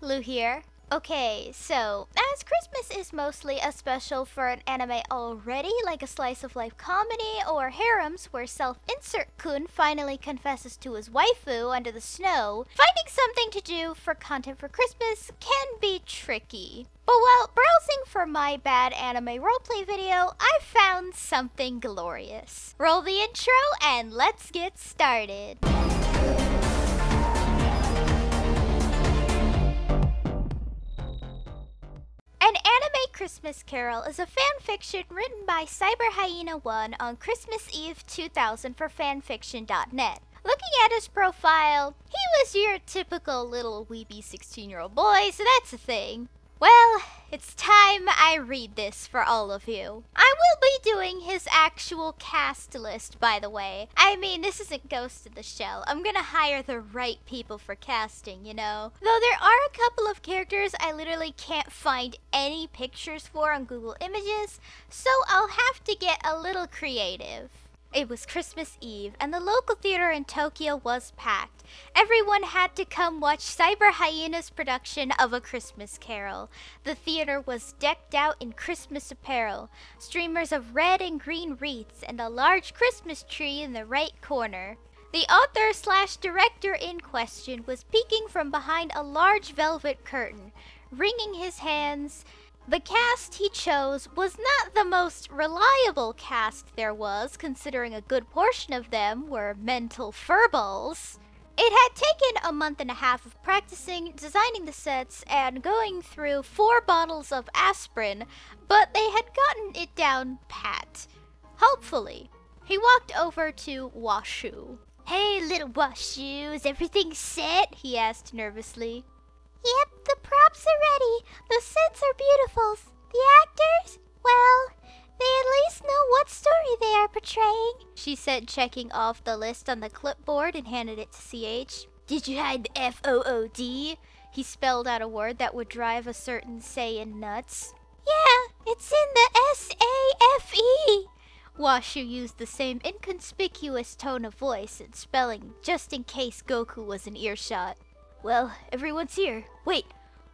Lou here. Okay, so as Christmas is mostly a special for an anime already, like a slice of life comedy or harems where self-insert kun finally confesses to his waifu under the snow, finding something to do for content for Christmas can be tricky. But while browsing for my bad anime roleplay video, I found something glorious. Roll the intro and let's get started. An Anime Christmas Carol is a fanfiction written by CyberHyena1 on Christmas Eve 2000 for fanfiction.net. Looking at his profile, he was your typical little weeby 16-year-old boy, so that's a thing. Well, it's time I read this for all of you. I will be doing his actual cast list, by the way. I mean, this isn't Ghost in the Shell. I'm gonna hire the right people for casting, you know? Though there are a couple of characters I literally can't find any pictures for on Google Images, so I'll have to get a little creative. It was Christmas Eve, and the local theater in Tokyo was packed. Everyone had to come watch Cyber Hyena's production of A Christmas Carol. The theater was decked out in Christmas apparel, streamers of red and green wreaths, and a large Christmas tree in the right corner. The author/director in question was peeking from behind a large velvet curtain, wringing his hands. The cast he chose was not the most reliable cast there was, considering a good portion of them were mental furballs. It had taken a month and a half of practicing, designing the sets, and going through 4 bottles of aspirin, but they had gotten it down pat. Hopefully. He walked over to Washu. "Hey, little Washu, is everything set?" he asked nervously. "Yep, the props are ready. The sets are beautiful. The actors? Well, they at least know what story they are portraying," she said, checking off the list on the clipboard and handed it to CH. "Did you hide the FOOD? He spelled out a word that would drive a certain Saiyan nuts. "Yeah, it's in the SAFE. Washu used the same inconspicuous tone of voice and spelling just in case Goku was in earshot. "Well, everyone's here. Wait,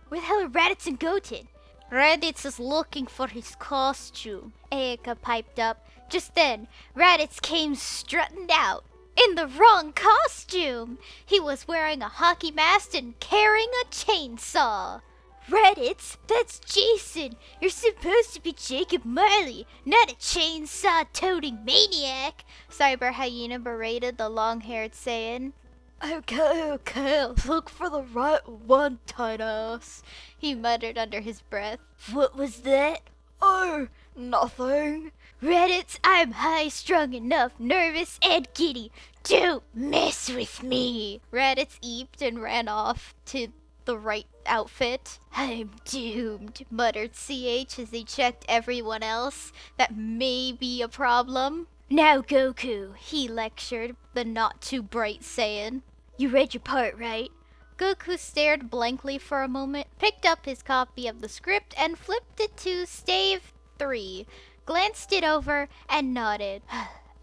where the hell are Raditz and Goten?" "Raditz is looking for his costume," Ayaka piped up. Just then, Raditz came strutting out. In the wrong costume! He was wearing a hockey mask and carrying a chainsaw. "Raditz, that's Jason. You're supposed to be Jacob Marley, not a chainsaw-toting maniac," Cyber Hyena berated the long-haired Saiyan. Okay, look for the right one, tight ass," he muttered under his breath. "What was that?" "Oh, nothing." "Raditz, I'm high-strung enough, nervous and giddy. Don't mess with me." Raditz eeped and ran off to the right outfit. "I'm doomed," muttered CH as he checked everyone else. That may be a problem. "Now Goku," he lectured the not-too-bright Saiyan. "You read your part, right?" Goku stared blankly for a moment, picked up his copy of the script and flipped it to stave 3, glanced it over, and nodded.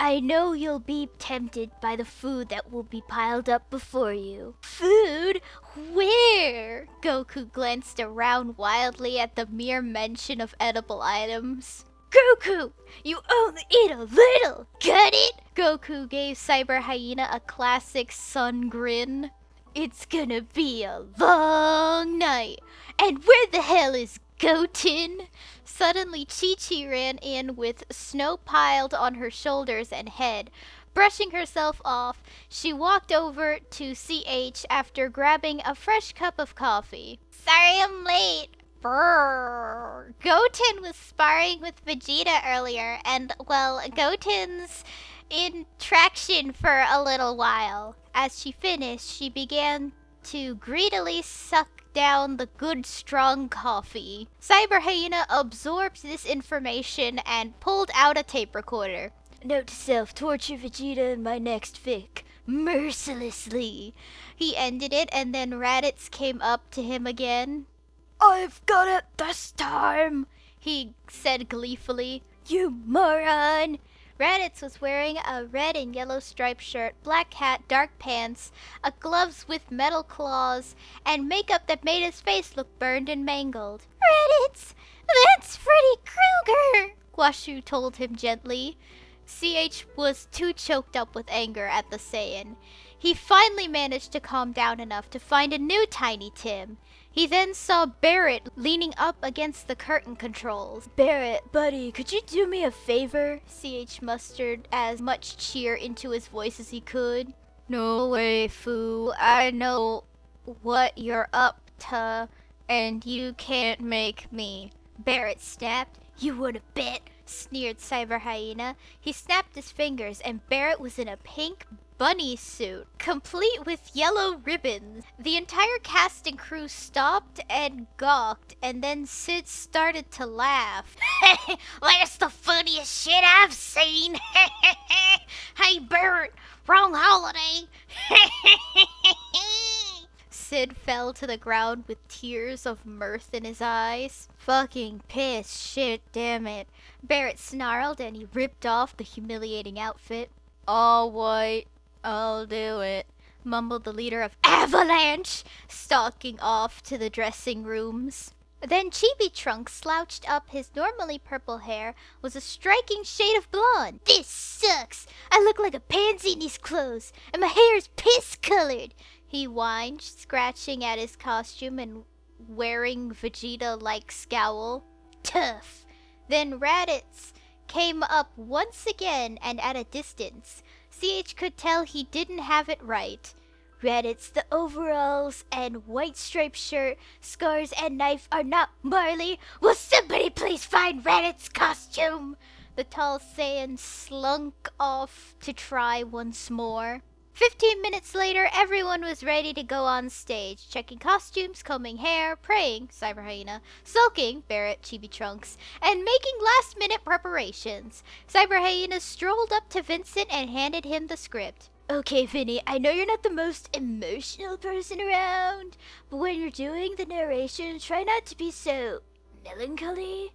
"I know you'll be tempted by the food that will be piled up before you." "Food? Where?" Goku glanced around wildly at the mere mention of edible items. "Goku, you only eat a little, got it?" Goku gave Cyber Hyena a classic sun grin. "It's gonna be a long night. And where the hell is Goten?" Suddenly Chi-Chi ran in with snow piled on her shoulders and head. Brushing herself off, she walked over to CH after grabbing a fresh cup of coffee. "Sorry I'm late." Brrr. Goten was sparring with Vegeta earlier, and, well, Goten's in traction for a little while. As she finished, she began to greedily suck down the good strong coffee. Cyber Hyena absorbed this information and pulled out a tape recorder. "Note to self, torture Vegeta in my next fic. Mercilessly." He ended it, and then Raditz came up to him again. "I've got it this time," he said gleefully. "You moron!" Raditz was wearing a red and yellow striped shirt, black hat, dark pants, gloves with metal claws, and makeup that made his face look burned and mangled. Raditz, that's Freddy Krueger, Guashu told him gently. CH was too choked up with anger at the Saiyan. He finally managed to calm down enough to find a new Tiny Tim. He then saw Barrett leaning up against the curtain controls. Barrett, buddy, could you do me a favor? CH mustered as much cheer into his voice as he could. No way, Foo. I know what you're up to, and you can't make me. Barrett snapped. You would bet, sneered Cyber Hyena. He snapped his fingers, and Barrett was in a pink bunny suit, complete with yellow ribbons. The entire cast and crew stopped and gawked, and then Sid started to laugh. That's the funniest shit I've seen. Hey Barrett, wrong holiday. Sid fell to the ground with tears of mirth in his eyes. Fucking piss, shit, damn it. Barrett snarled and he ripped off the humiliating outfit. All white. I'll do it, mumbled the leader of Avalanche, stalking off to the dressing rooms. Then Chibi Trunks slouched up. His normally purple hair was a striking shade of blonde. This sucks. I look like a pansy in these clothes, and my hair is piss-colored, he whined, scratching at his costume and wearing Vegeta-like scowl. Tough. Then Raditz came up once again and at a distance. CH could tell he didn't have it right. Raditz, the overalls and white striped shirt, scars and knife are not Marley. Will somebody please find Raditz's costume? The tall Saiyan slunk off to try once more. 15 minutes later, everyone was ready to go on stage, checking costumes, combing hair, praying, Cyber Hyena, sulking, Barrett, Chibi Trunks, and making last-minute preparations. Cyber Hyena strolled up to Vincent and handed him the script. Okay, Vinny, I know you're not the most emotional person around, but when you're doing the narration, try not to be so melancholy.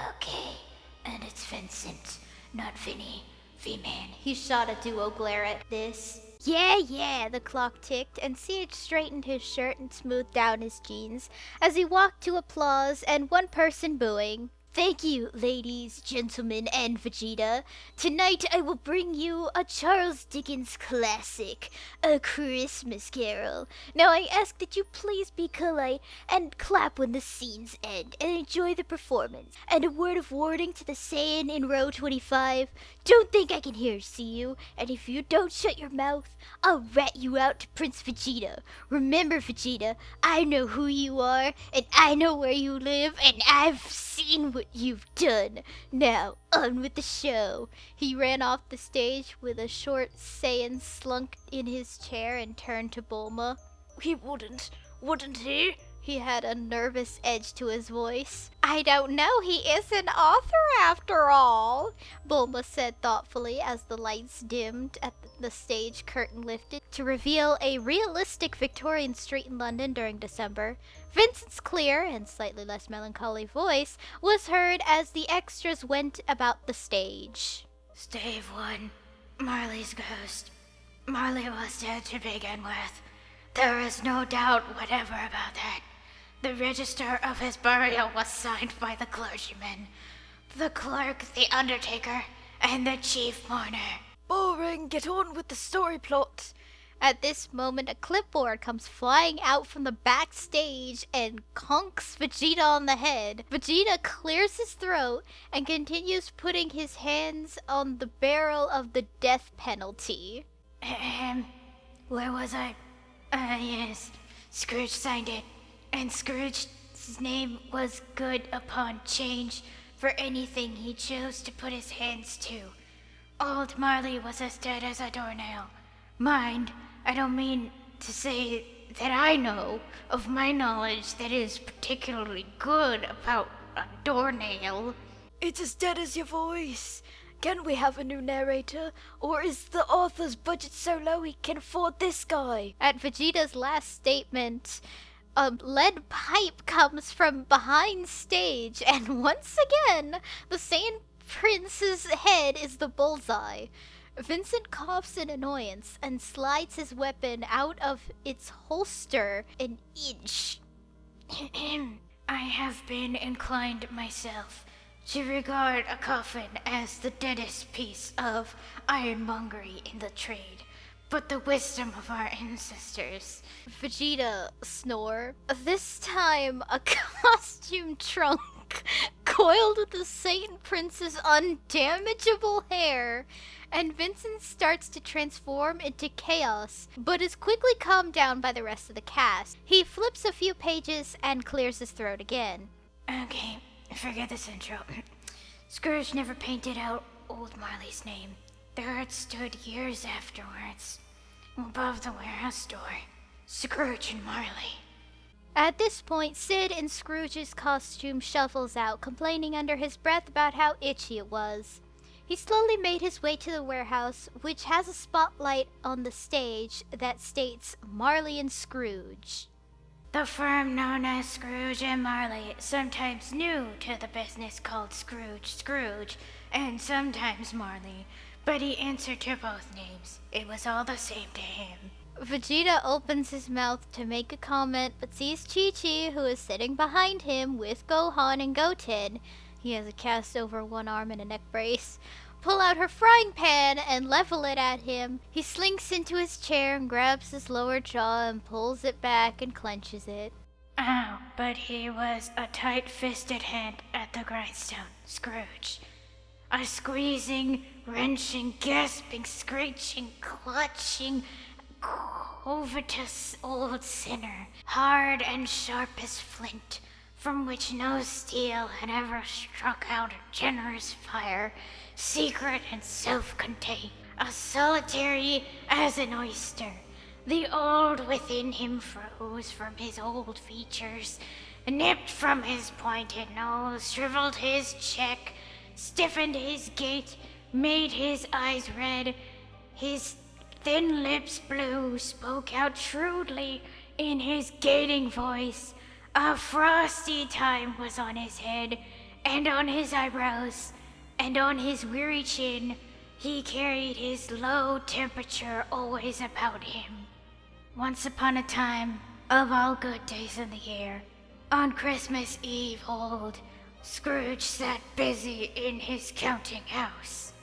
Okay, and it's Vincent, not Vinny. V-Man. He shot a duo glare at this. Yeah, the clock ticked, and CH straightened his shirt and smoothed down his jeans as he walked to applause and one person booing. Thank you, ladies, gentlemen, and Vegeta. Tonight I will bring you a Charles Dickens classic, A Christmas Carol. Now I ask that you please be polite and clap when the scenes end and enjoy the performance. And a word of warning to the Saiyan in row 25. Don't think I can see you, and if you don't shut your mouth, I'll rat you out to Prince Vegeta. Remember, Vegeta, I know who you are, and I know where you live, and I've seen what you've done. Now, on with the show. He ran off the stage with a short Saiyan slunk in his chair and turned to Bulma. He wouldn't he? He had a nervous edge to his voice. I don't know, he is an author after all, Bulma said thoughtfully as the lights dimmed at the stage curtain lifted to reveal a realistic Victorian street in London during December. Vincent's clear and slightly less melancholy voice was heard as the extras went about the stage. Stave 1, Marley's ghost. Marley was dead to begin with. There is no doubt whatever about that. The register of his burial was signed by the clergyman, the clerk, the undertaker, and the chief mourner. Boring, get on with the story plot. At this moment, a clipboard comes flying out from the backstage and conks Vegeta on the head. Vegeta clears his throat and continues putting his hands on the barrel of the death penalty. Where was I? Yes, Scrooge signed it. And Scrooge's name was good upon change for anything he chose to put his hands to. Old Marley was as dead as a doornail. Mind, I don't mean to say that I know of my knowledge that is particularly good about a doornail. It's as dead as your voice. Can we have a new narrator? Or is the author's budget so low he can afford this guy? At Vegeta's last statement, a lead pipe comes from behind stage, and once again, the Saiyan Prince's head is the bullseye. Vincent coughs in annoyance and slides his weapon out of its holster an inch. I have been inclined myself to regard a coffin as the deadest piece of ironmongery in the trade, but the wisdom of our ancestors. Vegeta snore. This time, a costume trunk coiled with the Satan Prince's undamageable hair, and Vincent starts to transform into chaos, but is quickly calmed down by the rest of the cast. He flips a few pages and clears his throat again. Okay, forget this intro. Scrooge never painted out old Marley's name. There it stood years afterwards, above the warehouse door. Scrooge and Marley. At this point, Sid in Scrooge's costume shuffles out, complaining under his breath about how itchy it was. He slowly made his way to the warehouse, which has a spotlight on the stage that states Marley and Scrooge. The firm known as Scrooge and Marley, sometimes new to the business called Scrooge, and sometimes Marley, but he answered to both names. It was all the same to him. Vegeta opens his mouth to make a comment, but sees Chi-Chi, who is sitting behind him with Gohan and Goten. He has a cast over one arm and a neck brace. Pull out her frying pan and level it at him. He slinks into his chair and grabs his lower jaw and pulls it back and clenches it. Oh, but he was a tight-fisted hand at the grindstone, Scrooge. A squeezing, wrenching, gasping, screeching, clutching, covetous old sinner, hard and sharp as flint, from which no steel had ever struck out a generous fire, secret and self-contained, as solitary as an oyster. The old within him froze from his old features, nipped from his pointed nose, shriveled his cheek, stiffened his gait, made his eyes red, his thin lips blue, spoke out shrewdly in his gating voice. A frosty time was on his head, and on his eyebrows, and on his weary chin. He carried his low temperature always about him. Once upon a time, of all good days in the year, on Christmas Eve old, Scrooge sat busy in his counting house.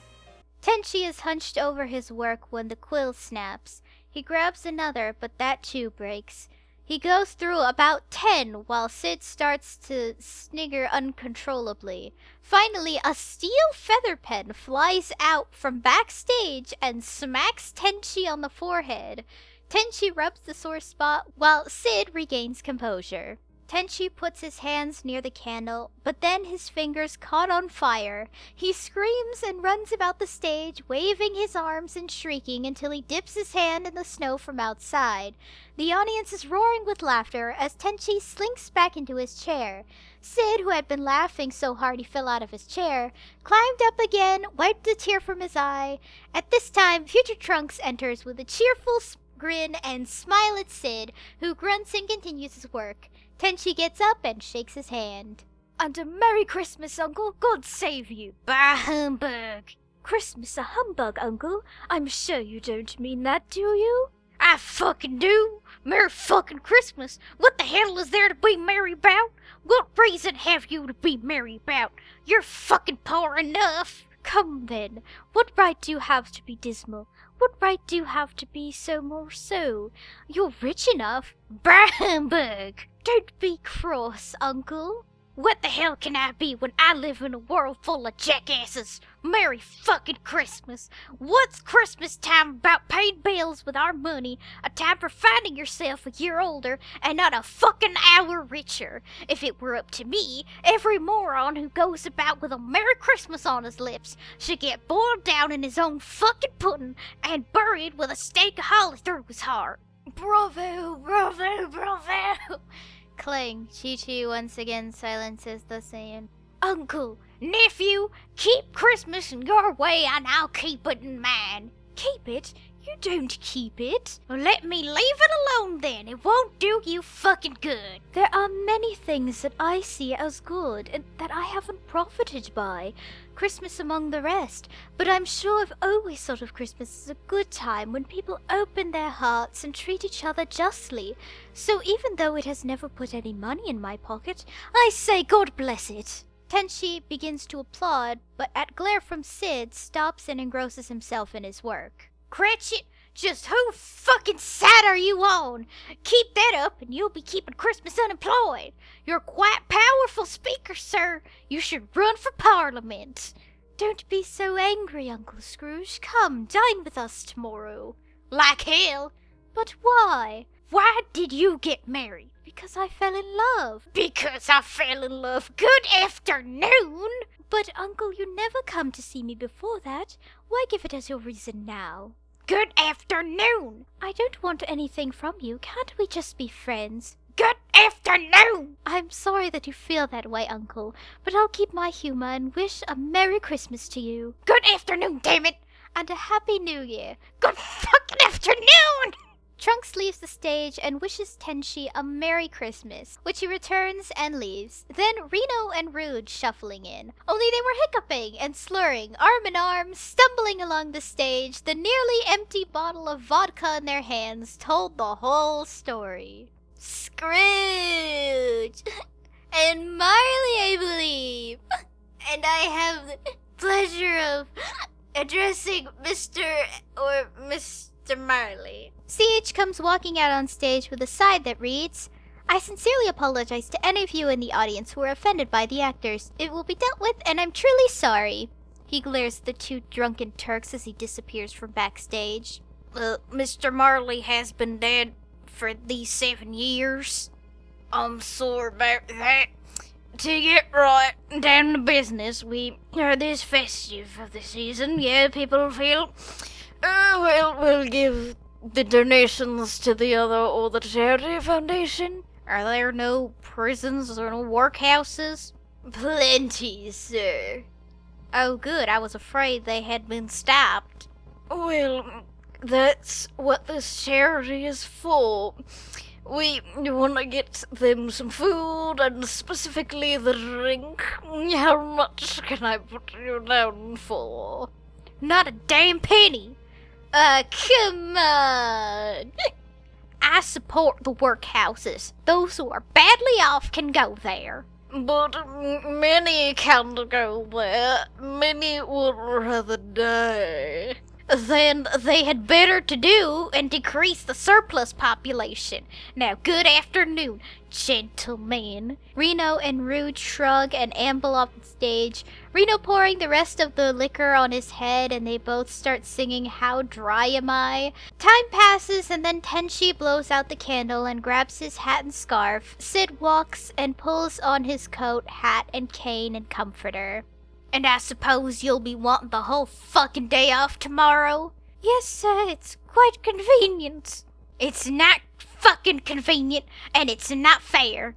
Tenchi is hunched over his work when the quill snaps. He grabs another, but that too breaks. He goes through about 10 while Sid starts to snigger uncontrollably. Finally, a steel feather pen flies out from backstage and smacks Tenchi on the forehead. Tenchi rubs the sore spot while Sid regains composure. Tenchi puts his hands near the candle, but then his fingers caught on fire. He screams and runs about the stage, waving his arms and shrieking until he dips his hand in the snow from outside. The audience is roaring with laughter as Tenchi slinks back into his chair. Sid, who had been laughing so hard he fell out of his chair, climbed up again, wiped a tear from his eye. At this time, Future Trunks enters with a cheerful grin and smile at Sid, who grunts and continues his work. Tenchi gets up and shakes his hand. And a Merry Christmas, Uncle. God save you. Bah humbug. Christmas a humbug, Uncle. I'm sure you don't mean that, do you? I fucking do. Merry fucking Christmas. What the hell is there to be merry about? What reason have you to be merry about? You're fucking poor enough. Come then. What right do you have to be dismal? What right do you have to be so more so? You're rich enough. Bah humbug. Don't be cross, Uncle. What the hell can I be when I live in a world full of jackasses? Merry fucking Christmas. What's Christmas time about paying bills with our money, a time for finding yourself a year older and not a fucking hour richer? If it were up to me, every moron who goes about with a Merry Christmas on his lips should get boiled down in his own fucking pudding and buried with a stake of holly through his heart. Bravo, bravo, bravo! Clang. Chi-Chi once again silences the saying. Uncle, nephew, keep Christmas in your way and I'll keep it in mine. Keep it? You don't keep it. Well, let me leave it alone then. It won't do you fucking good. There are many things that I see as good and that I haven't profited by, Christmas among the rest, but I'm sure I've always thought of Christmas as a good time when people open their hearts and treat each other justly. So even though it has never put any money in my pocket, I say God bless it. Tenchi begins to applaud, but at glare from Sid, stops and engrosses himself in his work. Cratchit, just who fucking side are you on? Keep that up and you'll be keeping Christmas unemployed. You're quite powerful speaker, sir. You should run for Parliament. Don't be so angry, Uncle Scrooge. Come, dine with us tomorrow. Like hell. But why? Why did you get married? Because I fell in love. Because I fell in love. Good afternoon. But, Uncle, you never come to see me before that. Why give it as your reason now? Good afternoon. I don't want anything from you. Can't we just be friends? Good afternoon. I'm sorry that you feel that way, Uncle, but I'll keep my humor and wish a Merry Christmas to you. Good afternoon, damn it. And a Happy New Year. Good fucking afternoon. Trunks leaves the stage and wishes Tenchi a Merry Christmas, which he returns and leaves. Then Reno and Rude shuffling in. Only they were hiccuping and slurring, arm in arm, stumbling along the stage. The nearly empty bottle of vodka in their hands told the whole story. Scrooge! And Marley, I believe. And I have the pleasure of addressing Mr. or Mr. Marley. CH comes walking out on stage with a sign that reads, I sincerely apologize to any of you in the audience who were offended by the actors. It will be dealt with, and I'm truly sorry. He glares at the two drunken Turks as he disappears from backstage. Mr. Marley has been dead for these 7 years. I'm sorry about that. To get right down to business, we are this festive of the season. Yeah, people feel, we'll give the donations to the other or the charity foundation. Are there no prisons or no workhouses? Plenty, sir. Oh, good. I was afraid they had been stopped. Well, that's what this charity is for. We want to get them some food and specifically the drink. How much can I put you down for? Not a damn penny. Come on. I support the workhouses. Those who are badly off can go there. But many can't go there. Many would rather die. Then they had better to do and decrease the surplus population. Now, good afternoon, gentlemen. Reno and Rude shrug and amble off the stage, Reno pouring the rest of the liquor on his head, and they both start singing How Dry Am I? Time passes, and then Tenchi blows out the candle and grabs his hat and scarf. Sid walks and pulls on his coat, hat, and cane and comforter. And I suppose you'll be wanting the whole fucking day off tomorrow? Yes, sir, it's quite convenient. It's not fucking convenient, and it's not fair.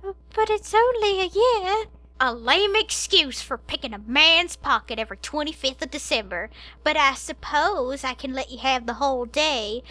But it's only a year. A lame excuse for picking a man's pocket every 25th of December. But I suppose I can let you have the whole day,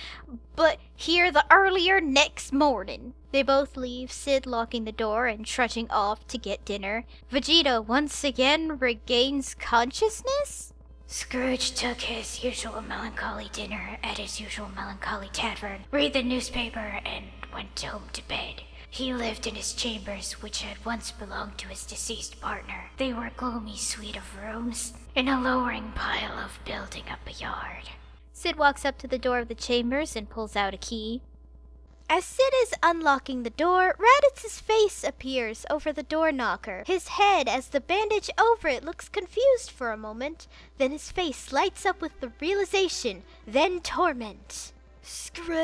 but here the earlier next morning. They both leave, Sid locking the door and trudging off to get dinner. Vegeta once again regains consciousness? Scrooge took his usual melancholy dinner at his usual melancholy tavern, read the newspaper, and went home to bed. He lived in his chambers, which had once belonged to his deceased partner. They were a gloomy suite of rooms, in a lowering pile of building up a yard. Sid walks up to the door of the chambers and pulls out a key. As Sid is unlocking the door, Raditz's face appears over the door knocker. His head, as the bandage over it, looks confused for a moment. Then his face lights up with the realization, then torment. Scrooge!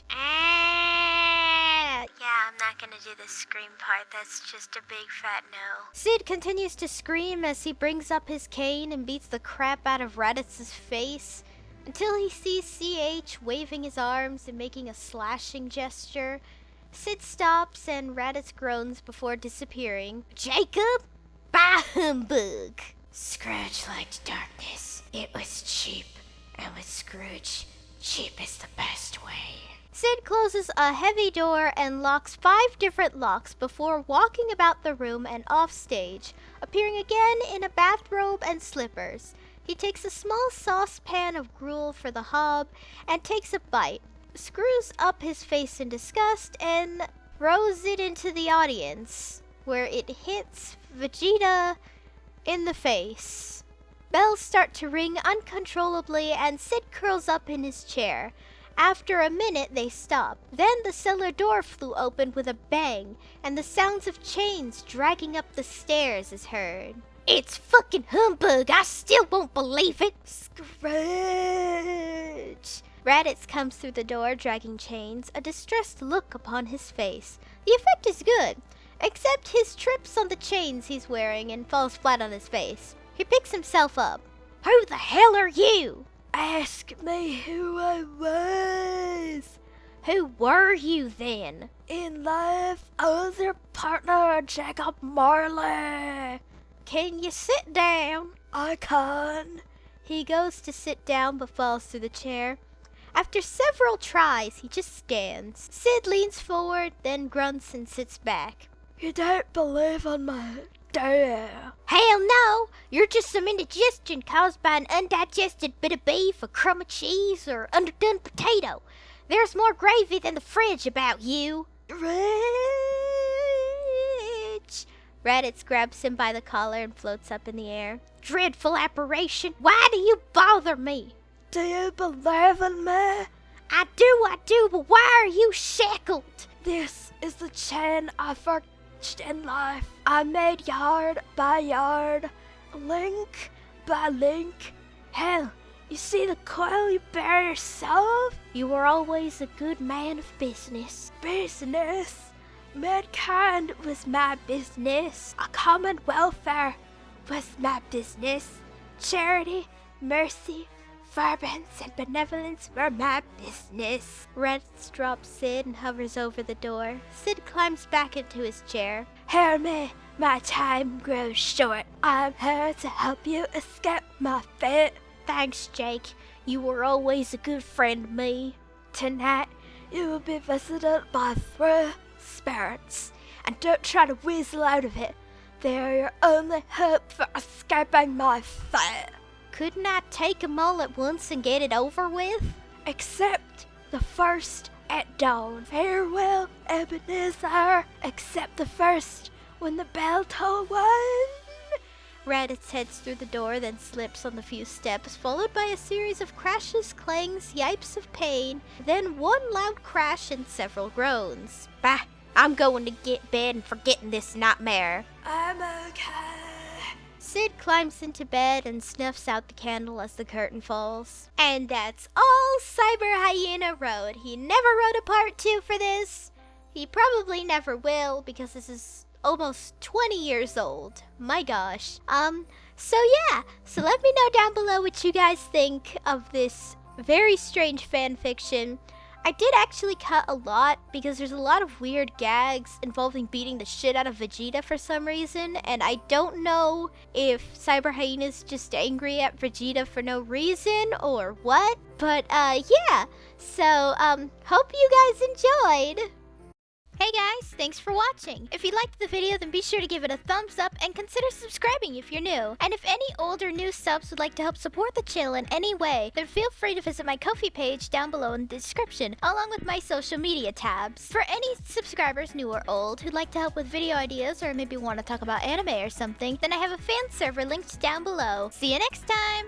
Ah! Yeah, I'm not gonna do the scream part. That's just a big fat no. Sid continues to scream as he brings up his cane and beats the crap out of Raditz's face, until he sees CH waving his arms and making a slashing gesture. Sid stops and Raditz groans before disappearing. Jacob? Bah humbug! Scrooge liked darkness. It was cheap. And with Scrooge, cheap is the best way. Sid closes a heavy door and locks 5 different locks before walking about the room and off stage, appearing again in a bathrobe and slippers. He takes a small saucepan of gruel for the hob and takes a bite, screws up his face in disgust, and throws it into the audience, where it hits Vegeta in the face. Bells start to ring uncontrollably and Sid curls up in his chair. After a minute, they stop. Then the cellar door flew open with a bang, and the sounds of chains dragging up the stairs is heard. It's fucking humbug! I still won't believe it! Scrooge! Raditz comes through the door dragging chains, a distressed look upon his face. The effect is good, except his trips on the chains he's wearing and falls flat on his face. He picks himself up. Who the hell are you? Ask me who I was. Who were you then? In life, I was your partner, Jacob Marley. Can you sit down? I can. He goes to sit down but falls through the chair. After several tries, he just stands. Sid leans forward, then grunts and sits back. You don't believe on me, do you? Hell no! You're just some indigestion caused by an undigested bit of beef, a crumb of cheese, or underdone potato. There's more gravy than the fridge about you. Rich! Raditz grabs him by the collar and floats up in the air. Dreadful apparition! Why do you bother me? Do you believe in me? I do, but why are you shackled? This is the chain I forged in life. I made yard by yard, link by link. Hell, you see the coil you bear yourself? You were always a good man of business. Business? Mankind was my business. A common welfare was my business. Charity, mercy, forbearance, and benevolence were my business. Raditz drops Sid and hovers over the door. Sid climbs back into his chair. Hear me, my time grows short. I'm here to help you escape my fate. Thanks, Jake. You were always a good friend to me. Tonight, you will be visited by 3 spirits, and don't try to weasel out of it. They are your only hope for escaping my fate. Couldn't I take 'em all at once and get it over with? Except the first at dawn. Farewell, Ebenezer. Except the first when the bell toll 1. Raditz heads through the door, then slips on the few steps, followed by a series of crashes, clangs, yipes of pain, then one loud crash and several groans. Bah! I'm going to get bed and forgetting this nightmare. I'm okay. Sid climbs into bed and snuffs out the candle as the curtain falls. And that's all Cyber Hyena wrote. He never wrote a part 2 for this. He probably never will, because this is almost 20 years old. My gosh. So let me know down below what you guys think of this very strange fan fiction. I did actually cut a lot because there's a lot of weird gags involving beating the shit out of Vegeta for some reason, and I don't know if Cyber Hyena's just angry at Vegeta for no reason or what, but yeah. So hope you guys enjoyed. Hey guys, thanks for watching. If you liked the video, then be sure to give it a thumbs up and consider subscribing if you're new. And if any old or new subs would like to help support the channel in any way, then feel free to visit my Ko-fi page down below in the description, along with my social media tabs. For any subscribers, new or old, who'd like to help with video ideas or maybe want to talk about anime or something, then I have a fan server linked down below. See you next time!